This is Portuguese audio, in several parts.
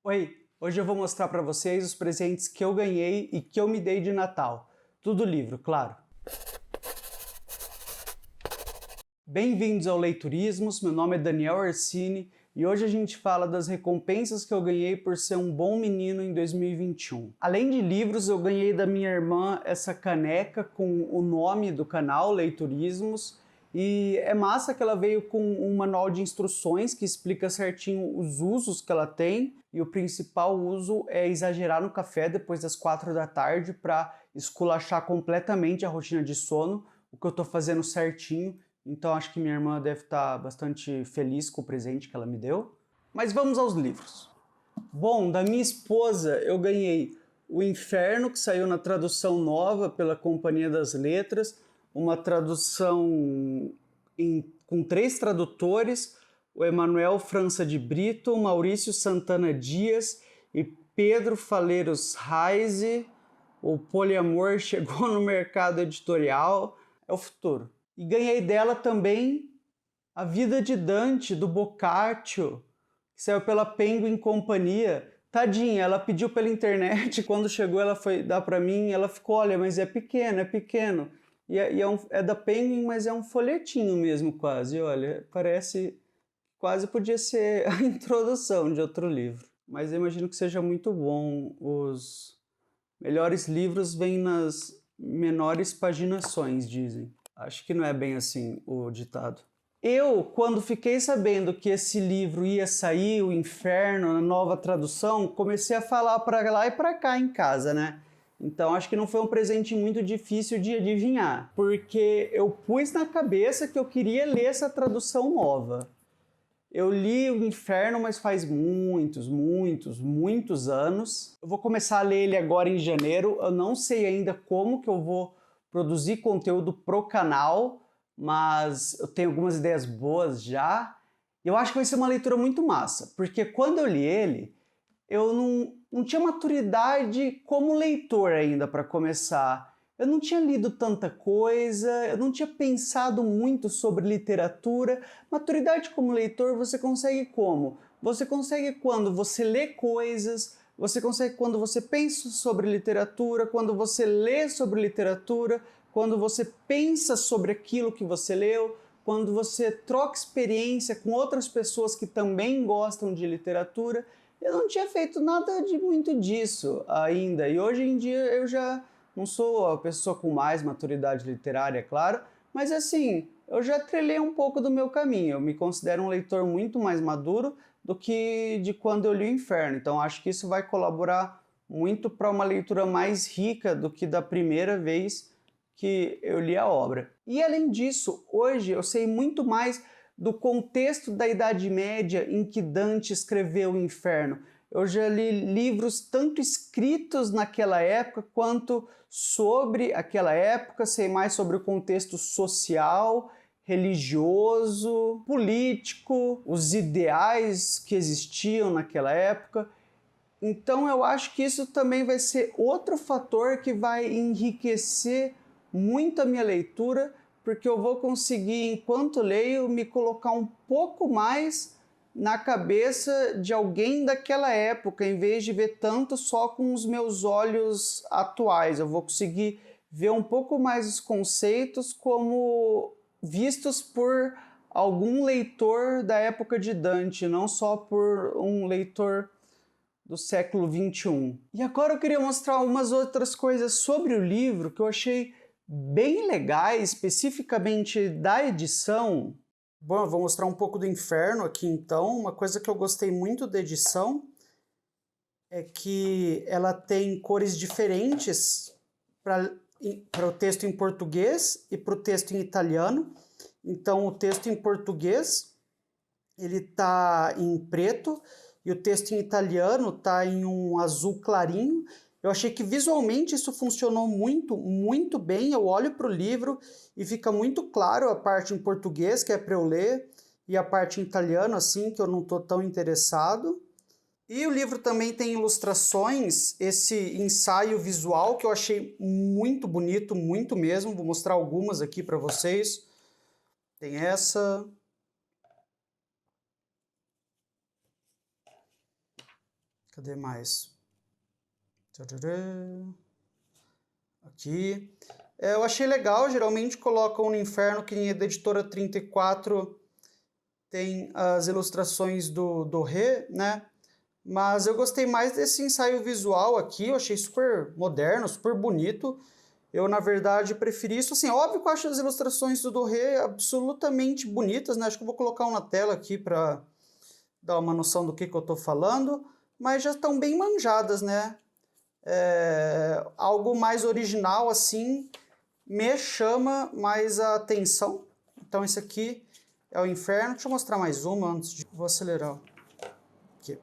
Oi, hoje eu vou mostrar para vocês os presentes que eu ganhei e que eu me dei de Natal. Tudo livro, claro. Bem-vindos ao Leiturismos, meu nome é Daniel Orsini e hoje a gente fala das recompensas que eu ganhei por ser um bom menino em 2021. Além de livros, eu ganhei da minha irmã essa caneca com o nome do canal, Leiturismos, e é massa que ela veio com um manual de instruções que explica certinho os usos que ela tem, e o principal uso é exagerar no café depois das 4 da tarde para esculachar completamente a rotina de sono, o que eu tô fazendo certinho. Então acho que minha irmã deve estar bastante feliz com o presente que ela me deu. Mas vamos aos livros. Bom, da minha esposa eu ganhei O Inferno, que saiu na tradução nova pela Companhia das Letras, uma tradução com 3 tradutores, o Emanuel França de Brito, o Maurício Santana Dias e Pedro Faleiros Reise. O poliamor chegou no mercado editorial, é o futuro. E ganhei dela também A Vida de Dante, do Boccaccio, que saiu pela Penguin Companhia. Tadinha, ela pediu pela internet, quando chegou ela foi dar para mim, ela ficou, olha, mas é pequeno, é pequeno. É da Penguin, mas é um folhetinho mesmo quase, olha, parece, quase podia ser a introdução de outro livro. Mas eu imagino que seja muito bom, os melhores livros vêm nas menores paginações, dizem. Acho que não é bem assim o ditado. Eu, quando fiquei sabendo que esse livro ia sair, O Inferno, na nova tradução, comecei a falar para lá e para cá em casa, né? Então acho que não foi um presente muito difícil de adivinhar, porque eu pus na cabeça que eu queria ler essa tradução nova. Eu li O Inferno, mas faz muitos anos. Eu vou começar a ler ele agora em janeiro. Eu não sei ainda como que eu vou produzir conteúdo pro canal, mas eu tenho algumas ideias boas já. Eu acho que vai ser uma leitura muito massa, porque quando eu li ele, eu não tinha maturidade como leitor ainda para começar. Eu não tinha lido tanta coisa, eu não tinha pensado muito sobre literatura. Maturidade como leitor você consegue como? Você consegue quando você lê coisas, você consegue quando você pensa sobre literatura, quando você lê sobre literatura, quando você pensa sobre aquilo que você leu, quando você troca experiência com outras pessoas que também gostam de literatura. Eu não tinha feito nada de muito disso ainda, e hoje em dia eu já não sou a pessoa com mais maturidade literária, é claro, mas assim, eu já trilhei um pouco do meu caminho. Eu me considero um leitor muito mais maduro do que de quando eu li O Inferno, então acho que isso vai colaborar muito para uma leitura mais rica do que da primeira vez que eu li a obra. E além disso, hoje eu sei muito mais do contexto da Idade Média em que Dante escreveu O Inferno. Eu já li livros tanto escritos naquela época quanto sobre aquela época, sei mais sobre o contexto social, religioso, político, os ideais que existiam naquela época. Então eu acho que isso também vai ser outro fator que vai enriquecer muito a minha leitura, porque eu vou conseguir, enquanto leio, me colocar um pouco mais na cabeça de alguém daquela época, em vez de ver tanto só com os meus olhos atuais. Eu vou conseguir ver um pouco mais os conceitos como vistos por algum leitor da época de Dante, não só por um leitor do século XXI. E agora eu queria mostrar umas outras coisas sobre o livro que eu achei bem legais, especificamente da edição. Bom, eu vou mostrar um pouco do Inferno aqui então. Uma coisa que eu gostei muito da edição é que ela tem cores diferentes para o texto em português e para o texto em italiano. Então o texto em português ele está em preto e o texto em italiano está em um azul clarinho. Eu achei que visualmente isso funcionou muito bem. Eu olho para o livro e fica muito claro a parte em português, que é para eu ler, e a parte em italiano, assim, que eu não estou tão interessado. E o livro também tem ilustrações, esse ensaio visual que eu achei muito bonito, muito mesmo. Vou mostrar algumas aqui para vocês. Tem essa... Cadê mais? Aqui. Eu achei legal, geralmente colocam no Inferno, que nem é da editora 34, tem as ilustrações do Rê, né? Mas eu gostei mais desse ensaio visual aqui, eu achei super moderno, super bonito. Eu, na verdade, preferi isso. Assim, óbvio que eu acho as ilustrações do Rê absolutamente bonitas, né? Acho que eu vou colocar um na tela aqui para dar uma noção do que eu estou falando, mas já estão bem manjadas, né? Algo mais original, assim, me chama mais a atenção. Então, esse aqui é o Inferno. Deixa eu mostrar mais uma antes de... Vou acelerar. Aqui.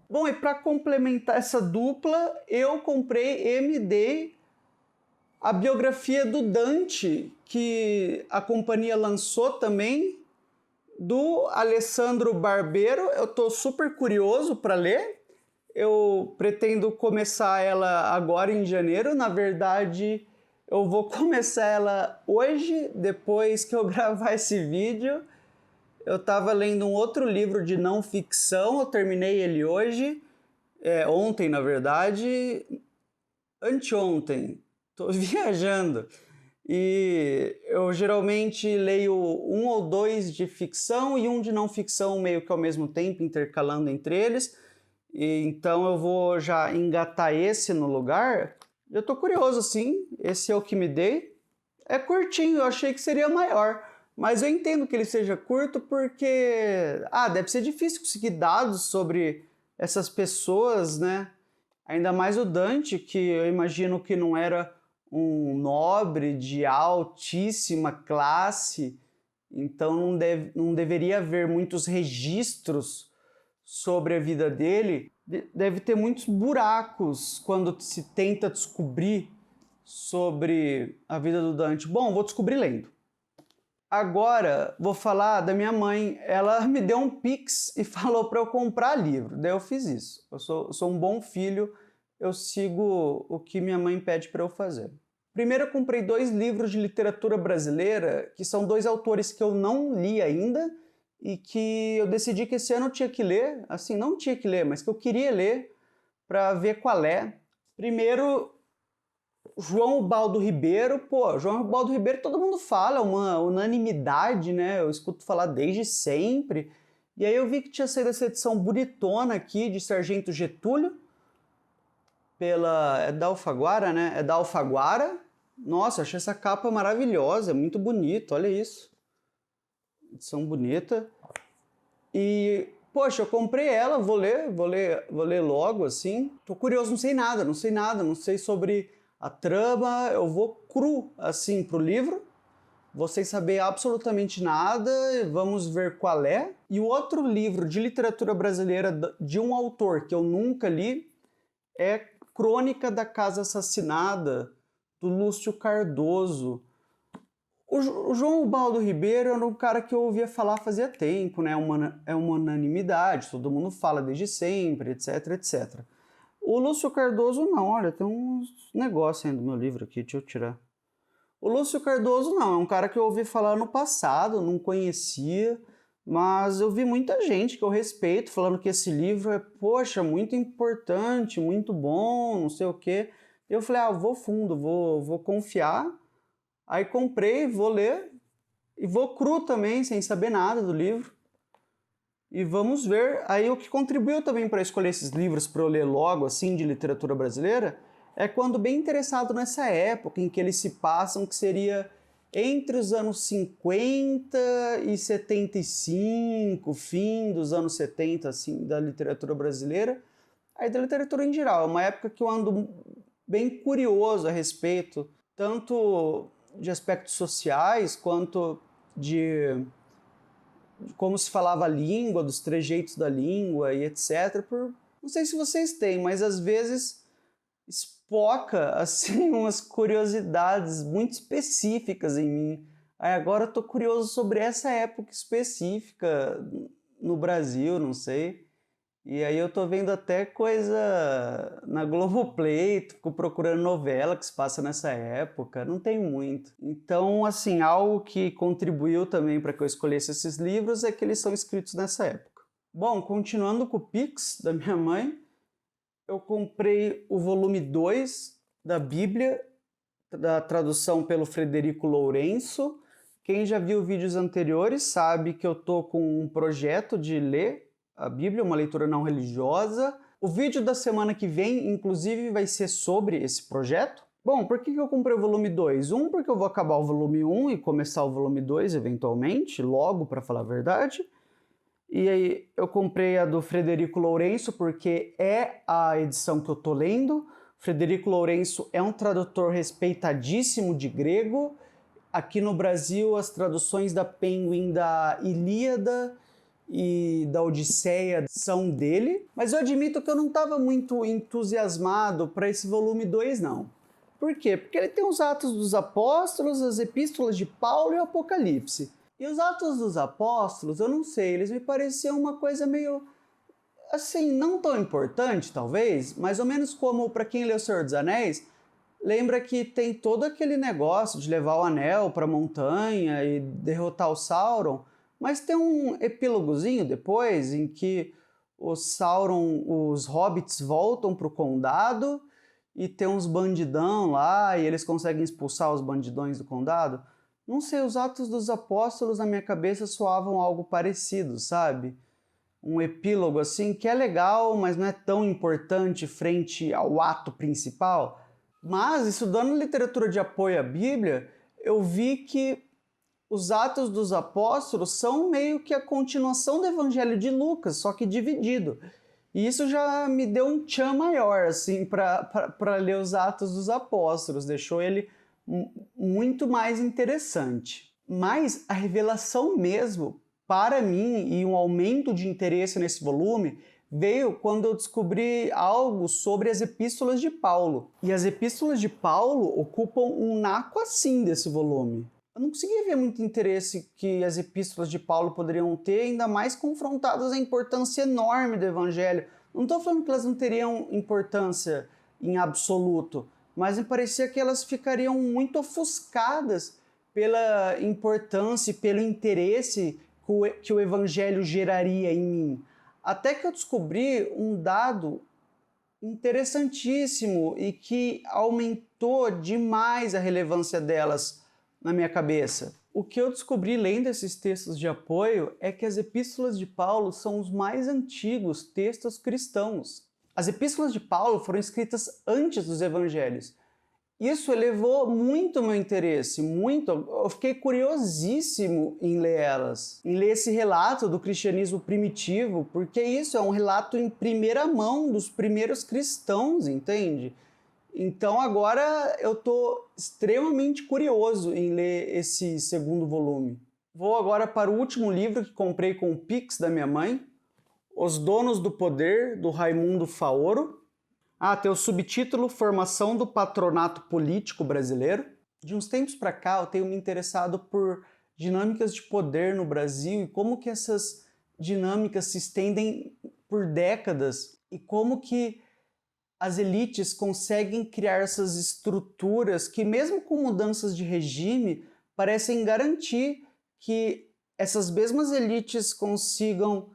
Bom, e para complementar essa dupla, eu comprei MD, a biografia do Dante, que a companhia lançou também, do Alessandro Barbero. Eu estou super curioso para ler. Eu pretendo começar ela agora em janeiro. Na verdade, eu vou começar ela hoje, depois que eu gravar esse vídeo. Eu estava lendo um outro livro de não ficção, eu terminei ele hoje, ontem na verdade, anteontem, estou viajando. E eu geralmente leio um ou dois de ficção e um de não ficção meio que ao mesmo tempo, intercalando entre eles. E então eu vou já engatar esse no lugar. Eu tô curioso, sim. Esse é o que me dei. É curtinho, eu achei que seria maior. Mas eu entendo que ele seja curto porque... deve ser difícil conseguir dados sobre essas pessoas, né? Ainda mais o Dante, que eu imagino que não era um nobre de altíssima classe, então não deveria haver muitos registros sobre a vida dele. Deve ter muitos buracos quando se tenta descobrir sobre a vida do Dante. Bom, vou descobrir lendo. Agora vou falar da minha mãe. Ela me deu um Pix e falou para eu comprar livro. Daí eu fiz isso. Eu sou um bom filho, eu sigo o que minha mãe pede para eu fazer. Primeiro eu comprei 2 livros de literatura brasileira, que são 2 autores que eu não li ainda e que eu decidi que esse ano eu tinha que ler. Assim, não tinha que ler, mas que eu queria ler para ver qual é. Primeiro, João Ubaldo Ribeiro. Pô, João Ubaldo Ribeiro todo mundo fala, é uma unanimidade, né? Eu escuto falar desde sempre. E aí eu vi que tinha saído essa edição bonitona aqui de Sargento Getúlio, é da Alfaguara, né? É da Alfaguara. Nossa, achei essa capa maravilhosa, é muito bonito, olha isso. Edição bonita. E, poxa, eu comprei ela, vou ler logo, assim. Tô curioso, não sei nada, não sei sobre a trama, eu vou cru, assim, pro livro. Vou sem saber absolutamente nada, vamos ver qual é. E o outro livro de literatura brasileira de um autor que eu nunca li é Crônica da Casa Assassinada, do Lúcio Cardoso. O João Ubaldo Ribeiro era um cara que eu ouvia falar fazia tempo, né? É uma unanimidade, todo mundo fala desde sempre, etc, etc. O Lúcio Cardoso não, olha, tem uns negócios aí do meu livro aqui, deixa eu tirar. O Lúcio Cardoso não, é um cara que eu ouvi falar no passado, não conhecia, mas eu vi muita gente que eu respeito falando que esse livro é, poxa, muito importante, muito bom, não sei o quê. Eu falei, eu vou fundo, vou confiar. Aí comprei, vou ler, e vou cru também, sem saber nada do livro. E vamos ver. Aí o que contribuiu também para escolher esses livros para eu ler logo, assim, de literatura brasileira, é quando bem interessado nessa época em que eles se passam, que seria entre os anos 50 e 75, fim dos anos 70, assim, da literatura brasileira, aí da literatura em geral. É uma época que eu ando bem curioso a respeito, tanto de aspectos sociais, quanto de como se falava a língua, dos trejeitos da língua e etc. Não sei se vocês têm, mas às vezes espoca assim umas curiosidades muito específicas em mim. Aí agora eu tô curioso sobre essa época específica no Brasil, não sei. E aí eu tô vendo até coisa na Globoplay, fico procurando novela que se passa nessa época, não tem muito. Então, assim, algo que contribuiu também para que eu escolhesse esses livros é que eles são escritos nessa época. Bom, continuando com o Pix da minha mãe, eu comprei o volume 2 da Bíblia, da tradução pelo Frederico Lourenço. Quem já viu vídeos anteriores sabe que eu tô com um projeto de ler a Bíblia, uma leitura não religiosa. O vídeo da semana que vem, inclusive, vai ser sobre esse projeto. Bom, por que eu comprei o volume 2? Porque eu vou acabar o volume 1 e começar o volume 2 eventualmente, logo, para falar a verdade. E aí eu comprei a do Frederico Lourenço porque é a edição que eu tô lendo. Frederico Lourenço é um tradutor respeitadíssimo de grego. Aqui no Brasil, as traduções da Penguin da Ilíada e da Odisseia são dele, mas eu admito que eu não estava muito entusiasmado para esse volume 2, não. Por quê? Porque ele tem os Atos dos Apóstolos, as Epístolas de Paulo e o Apocalipse. E os Atos dos Apóstolos, eu não sei, eles me pareciam uma coisa meio, assim, não tão importante, talvez, mais ou menos como para quem lê O Senhor dos Anéis, lembra que tem todo aquele negócio de levar o anel para a montanha e derrotar o Sauron, mas tem um epílogozinho depois em que o Sauron, os hobbits voltam para o condado e tem uns bandidão lá e eles conseguem expulsar os bandidões do condado. Não sei, os Atos dos Apóstolos na minha cabeça soavam algo parecido, sabe? Um epílogo assim que é legal, mas não é tão importante frente ao ato principal. Mas, estudando literatura de apoio à Bíblia, eu vi que os Atos dos Apóstolos são meio que a continuação do Evangelho de Lucas, só que dividido. E isso já me deu um tchan maior, assim, para ler os Atos dos Apóstolos, deixou ele muito mais interessante. Mas a revelação mesmo, para mim, e um aumento de interesse nesse volume, veio quando eu descobri algo sobre as epístolas de Paulo. E as epístolas de Paulo ocupam um naco assim desse volume. Eu não conseguia ver muito interesse que as epístolas de Paulo poderiam ter, ainda mais confrontadas à importância enorme do Evangelho. Não estou falando que elas não teriam importância em absoluto, mas me parecia que elas ficariam muito ofuscadas pela importância e pelo interesse que o Evangelho geraria em mim. Até que eu descobri um dado interessantíssimo e que aumentou demais a relevância delas na minha cabeça. O que eu descobri lendo esses textos de apoio é que as epístolas de Paulo são os mais antigos textos cristãos. As epístolas de Paulo foram escritas antes dos evangelhos. Isso elevou muito o meu interesse, muito. Eu fiquei curiosíssimo em ler elas, em ler esse relato do cristianismo primitivo, porque isso é um relato em primeira mão dos primeiros cristãos, entende? Então agora eu estou extremamente curioso em ler esse segundo volume. Vou agora para o último livro que comprei com o Pix da minha mãe, Os Donos do Poder, do Raimundo Faoro. Tem o subtítulo Formação do Patronato Político Brasileiro. De uns tempos para cá eu tenho me interessado por dinâmicas de poder no Brasil e como que essas dinâmicas se estendem por décadas e como que as elites conseguem criar essas estruturas que, mesmo com mudanças de regime, parecem garantir que essas mesmas elites consigam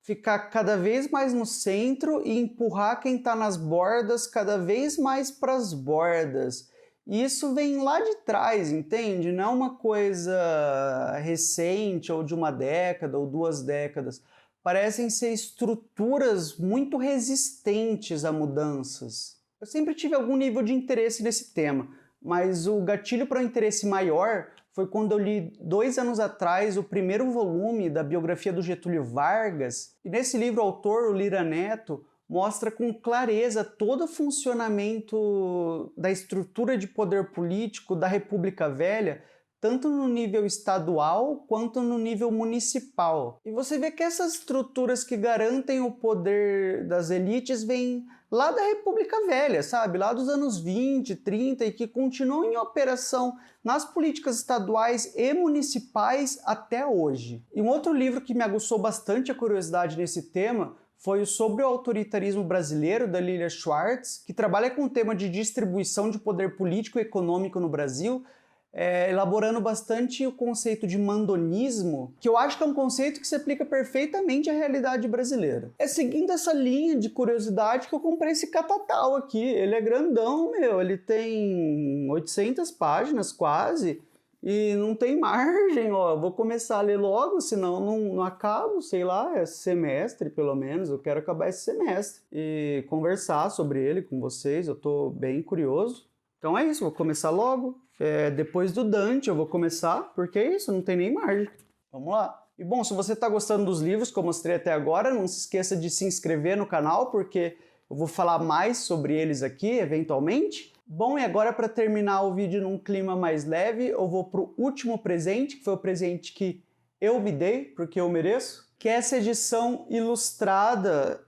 ficar cada vez mais no centro e empurrar quem está nas bordas cada vez mais para as bordas. E isso vem lá de trás, entende? Não é uma coisa recente ou de uma década ou 2 décadas. Parecem ser estruturas muito resistentes a mudanças. Eu sempre tive algum nível de interesse nesse tema, mas o gatilho para um interesse maior foi quando eu li 2 anos atrás o primeiro volume da biografia do Getúlio Vargas. E nesse livro o autor, o Lira Neto, mostra com clareza todo o funcionamento da estrutura de poder político da República Velha, tanto no nível estadual quanto no nível municipal. E você vê que essas estruturas que garantem o poder das elites vêm lá da República Velha, sabe? Lá dos anos 20, 30 e que continuam em operação nas políticas estaduais e municipais até hoje. E um outro livro que me aguçou bastante a curiosidade nesse tema foi o Sobre o Autoritarismo Brasileiro, da Lilia Schwartz, que trabalha com o tema de distribuição de poder político e econômico no Brasil, elaborando bastante o conceito de mandonismo, que eu acho que é um conceito que se aplica perfeitamente à realidade brasileira. É seguindo essa linha de curiosidade que eu comprei esse catatal aqui. Ele é grandão, meu, ele tem 800 páginas quase, e não tem margem, ó. Vou começar a ler logo, senão não acabo, sei lá, esse semestre pelo menos. Eu quero acabar esse semestre e conversar sobre ele com vocês. Eu tô bem curioso. Então é isso, vou começar logo. Depois do Dante eu vou começar, porque é isso, não tem nem margem. Vamos lá. E bom, se você está gostando dos livros que eu mostrei até agora, não se esqueça de se inscrever no canal, porque eu vou falar mais sobre eles aqui, eventualmente. Bom, e agora para terminar o vídeo num clima mais leve, eu vou para o último presente, que foi o presente que eu me dei, porque eu mereço, que é essa edição ilustrada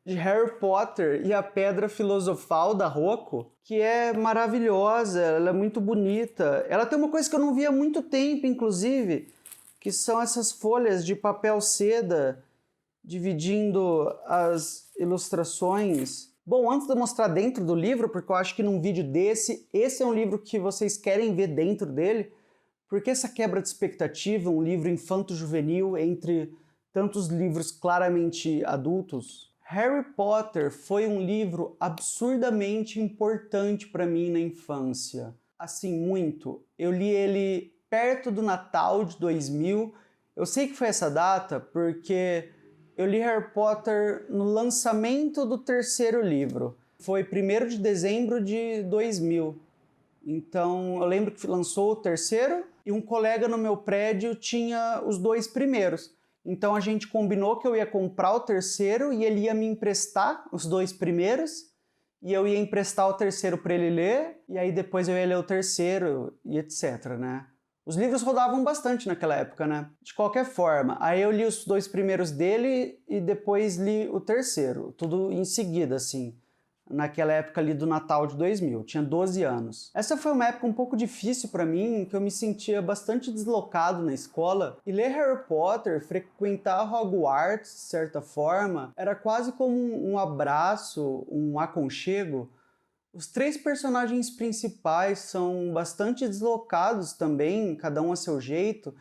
de Harry Potter e a Pedra Filosofal da Rocco, que é maravilhosa, ela é muito bonita. Ela tem uma coisa que eu não via há muito tempo, inclusive, que são essas folhas de papel seda dividindo as ilustrações. Bom, antes de eu mostrar dentro do livro, porque eu acho que num vídeo desse, esse é um livro que vocês querem ver dentro dele, porque essa quebra de expectativa, um livro infanto-juvenil entre tantos livros claramente adultos. Harry Potter foi um livro absurdamente importante para mim na infância. Assim, muito. Eu li ele perto do Natal de 2000. Eu sei que foi essa data porque eu li Harry Potter no lançamento do terceiro livro. Foi 1º de dezembro de 2000. Então, eu lembro que lançou o terceiro e um colega no meu prédio tinha os 2 primeiros. Então a gente combinou que eu ia comprar o terceiro e ele ia me emprestar os 2 primeiros e eu ia emprestar o terceiro para ele ler e aí depois eu ia ler o terceiro e etc, né? Os livros rodavam bastante naquela época, né? De qualquer forma, aí eu li os 2 primeiros dele e depois li o terceiro, tudo em seguida, assim. Naquela época ali do Natal de 2000, tinha 12 anos. Essa foi uma época um pouco difícil para mim, que eu me sentia bastante deslocado na escola, e ler Harry Potter, frequentar Hogwarts, de certa forma, era quase como um abraço, um aconchego. Os 3 personagens principais são bastante deslocados também, cada um a seu jeito,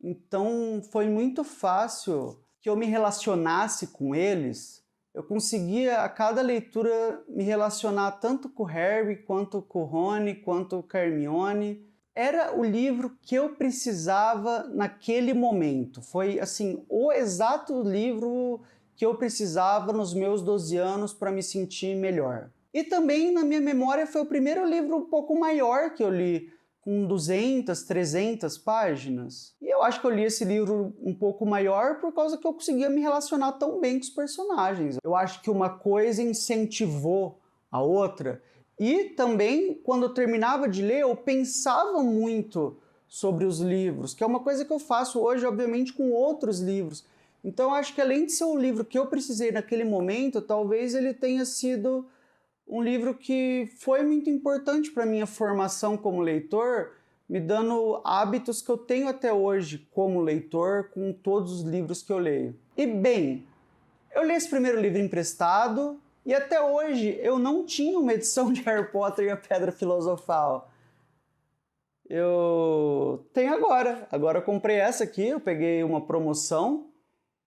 então foi muito fácil que eu me relacionasse com eles. Eu conseguia, a cada leitura, me relacionar tanto com o Harry, quanto com o Rony, quanto com a Hermione. Era o livro que eu precisava naquele momento. Foi, assim, o exato livro que eu precisava nos meus 12 anos para me sentir melhor. E também, na minha memória, foi o primeiro livro um pouco maior que eu li, com 200, 300 páginas. E eu acho que eu li esse livro um pouco maior por causa que eu conseguia me relacionar tão bem com os personagens. Eu acho que uma coisa incentivou a outra. E também, quando eu terminava de ler, eu pensava muito sobre os livros, que é uma coisa que eu faço hoje, obviamente, com outros livros. Então, eu acho que além de ser um livro que eu precisei naquele momento, talvez ele tenha sido um livro que foi muito importante para a minha formação como leitor, me dando hábitos que eu tenho até hoje como leitor com todos os livros que eu leio. E bem, eu li esse primeiro livro emprestado e até hoje eu não tinha uma edição de Harry Potter e a Pedra Filosofal. Eu tenho agora. Agora eu comprei essa aqui, eu peguei uma promoção.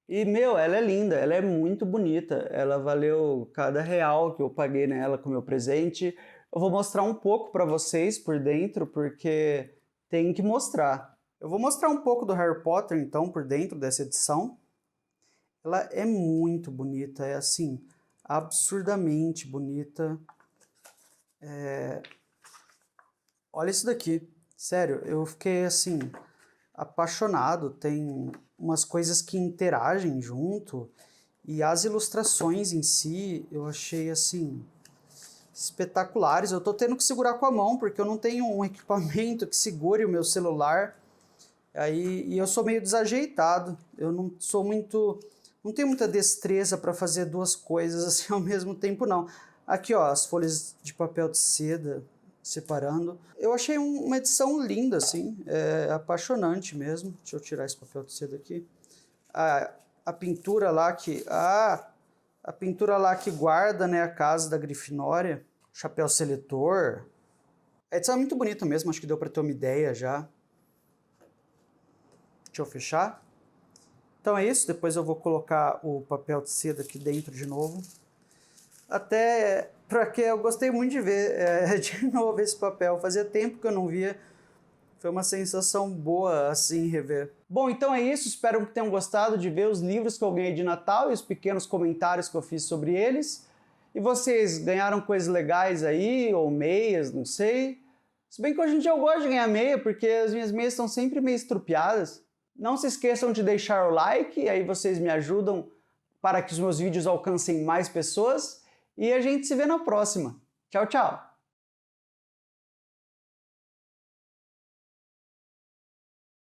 E, meu, ela é linda, ela é muito bonita. Ela valeu cada real que eu paguei nela com meu presente. Eu vou mostrar um pouco para vocês por dentro, porque tem que mostrar. Eu vou mostrar um pouco do Harry Potter, então, por dentro dessa edição. Ela é muito bonita, é assim, absurdamente bonita. Olha isso daqui. Sério, eu fiquei, assim, apaixonado. Tem umas coisas que interagem junto e as ilustrações em si eu achei assim espetaculares. Eu tô tendo que segurar com a mão porque eu não tenho um equipamento que segure o meu celular e eu sou meio desajeitado. Eu não tenho muita destreza para fazer 2 coisas assim ao mesmo tempo não. Aqui ó, as folhas de papel de seda separando. Eu achei uma edição linda, assim, apaixonante mesmo. Deixa eu tirar esse papel de seda aqui. A pintura lá que... A pintura lá que guarda, né, a casa da Grifinória. Chapéu seletor. A edição é muito bonita mesmo, acho que deu para ter uma ideia já. Deixa eu fechar. Então é isso, depois eu vou colocar o papel de seda aqui dentro de novo. Até porque eu gostei muito de ver de novo esse papel. Fazia tempo que eu não via. Foi uma sensação boa, assim, rever. Bom, então é isso. Espero que tenham gostado de ver os livros que eu ganhei de Natal e os pequenos comentários que eu fiz sobre eles. E vocês ganharam coisas legais aí, ou meias, não sei. Se bem que hoje em dia eu gosto de ganhar meia, porque as minhas meias estão sempre meio estrupiadas. Não se esqueçam de deixar o like, aí vocês me ajudam para que os meus vídeos alcancem mais pessoas. E a gente se vê na próxima. Tchau, tchau!